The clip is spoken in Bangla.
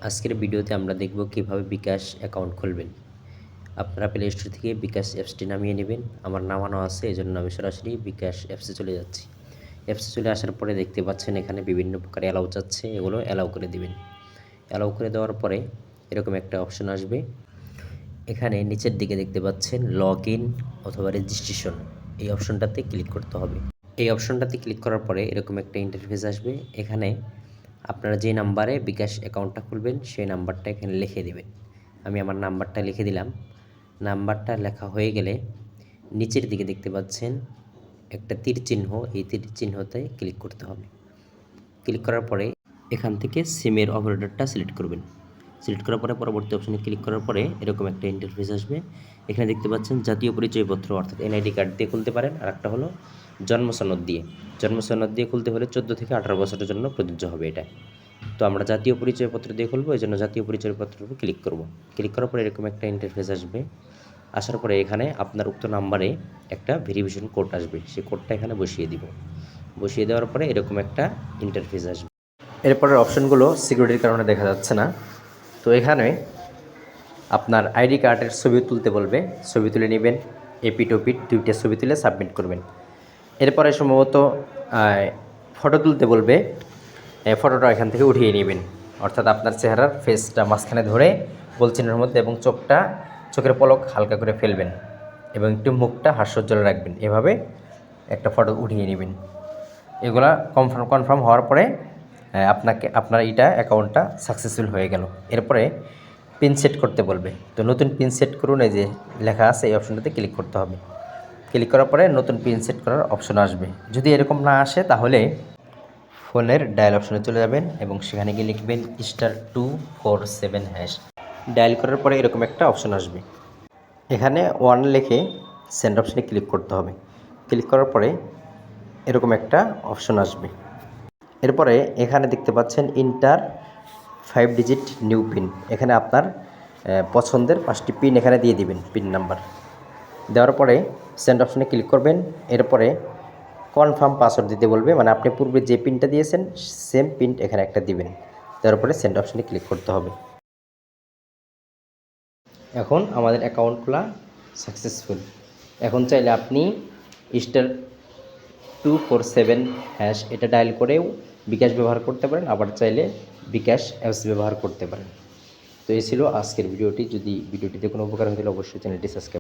আজকের ভিডিওতে আমরা দেখব কিভাবে বিকাশ অ্যাকাউন্ট খুলবেন। আপনারা প্লে স্টোর থেকে বিকাশ অ্যাপসটি নামিয়ে নেবেন। আমার নামানো আছে, এজন্য আমি সরাসরি বিকাশ অ্যাপসে চলে যাচ্ছি। অ্যাপসে চলে আসার পরে দেখতে পাচ্ছেন এখানে বিভিন্ন প্রকার অ্যালাউ চাচ্ছে, এগুলো অ্যালাউ করে দিবেন। অ্যালাউ করে দেওয়ার পরে এরকম একটা অপশন আসবে। এখানে নিচের দিকে দেখতে পাচ্ছেন লগ ইন অথবা রেজিস্ট্রেশন, এই অপশনটাতে ক্লিক করতে হবে। এই অপশনটাতে ক্লিক করার পরে এরকম একটা ইন্টারফেস আসবে। এখানে আপনারা যে নাম্বারে বিকাশ অ্যাকাউন্টটা খুলবেন সেই নাম্বারটা এখানে লিখে দেবেন। আমি আমার নাম্বারটা লিখে দিলাম। নাম্বারটা লেখা হয়ে গেলে নিচের দিকে দেখতে পাচ্ছেন একটা তীর চিহ্ন, এই তীর চিহ্নতে ক্লিক করতে হবে। ক্লিক করার পরে এখান থেকে সিমের অপারেটরটা সিলেক্ট করবেন। সিলেক্ট করার পরে পরবর্তী অপশনে ক্লিক করার পরে এরকম একটা ইন্টারফেস আসবে। এখানে দেখতে পাচ্ছেন জাতীয় পরিচয়পত্র অর্থাৎ এনআইডি কার্ড দিয়ে খুলতে পারেন, আর একটা হলো জন্ম সনদ দিয়ে। জন্ম সনদ দিয়ে খুলতে হলে 14 থেকে 18 বছরের জন্য প্রযোজ্য হবে এটা। তো আমরা জাতীয় পরিচয়পত্র দিয়ে খুলবো, এই জন্য জাতীয় পরিচয়পত্রের উপর ক্লিক করব। ক্লিক করার পরে এরকম একটা ইন্টারফেস আসবে। আসার পরে এখানে আপনার উক্ত নাম্বারে একটা ভেরিফিকেশন কোড আসবে, সেই কোডটা এখানে বসিয়ে দিব। বসিয়ে দেওয়ার পরে এরকম একটা ইন্টারফেস আসবে। এরপরের অপশনগুলো সিকিউরিটির কারণে দেখা যাচ্ছে না। তো এখানে আপনার আইডি কার্ডের ছবি তুলতে বলবে, ছবি তুলে নেবেন। এপিট ওপিট দুইটা ছবি তুলে সাবমিট করবেন। এরপরে সম্ভবত ফটো তুলতে বলবে, ফটোটা এখান থেকে উঠিয়ে নেবেন। অর্থাৎ আপনার চেহারার ফেসটা মাঝখানে ধরে গোল চিহ্নের মধ্যে এবং চোখের পলক হালকা করে ফেলবেন এবং একটু মুখটা হাস্যোজ্জ্বল রাখবেন। এভাবে একটা ফটো উঠিয়ে নেবেন। এগুলা কনফার্ম হওয়ার পরে আপনার এটা অ্যাকাউন্টটা সাকসেসফুল হয়ে গেল। এরপরে পিন সেট করতে বলবে। তো নতুন পিন সেট করুন, এই যে লেখা আছে এই অপশনটাতে ক্লিক করতে হবে। ক্লিক করার পরে নতুন পিন সেট করার অপশন আসবে। যদি এরকম না আসে তাহলে ফোনের ডায়াল অপশনে চলে যাবেন এবং সেখানে গিয়ে লিখবেন *247#। ডায়াল করার পরে এরকম একটা অপশন আসবে। এখানে 1 লিখে সেন্ড অপশনে ক্লিক করতে হবে। ক্লিক করার পরে এরকম একটা অপশন আসবে। এরপরে এখানে দেখতে পাচ্ছেন ইন্টার 5 ডিজিট নিউ পিন। এখানে আপনার পছন্দের 5টি পিন এখানে দিয়ে দিবেন, পিন নাম্বার দেওয়ার পরে সেন্ড অপশনে ক্লিক করবেন। এরপরে কনফার্ম পাসওয়ার্ড দিতে বলবে, মানে আপনি পূর্বে যে পিনটা দিয়েছেন সেম পিন এখানে একটা দিবেন। দেওয়ার পরে সেন্ড অপশনে ক্লিক করতে হবে। এখন আমাদের অ্যাকাউন্ট খোলা সাকসেসফুল। এখন চাইলে আপনি *247# এটা ডায়াল করেও বিকাশ ব্যবহার করতে পারেন, আবার চাইলে বিকাশ অ্যাপস ব্যবহার করতে পারেন। তো এই ছিল আজকের ভিডিওটি। যদি ভিডিওটিতে কোনো উপকার হয়ে থাকলে অবশ্যই চ্যানেলটি সাবস্ক্রাইব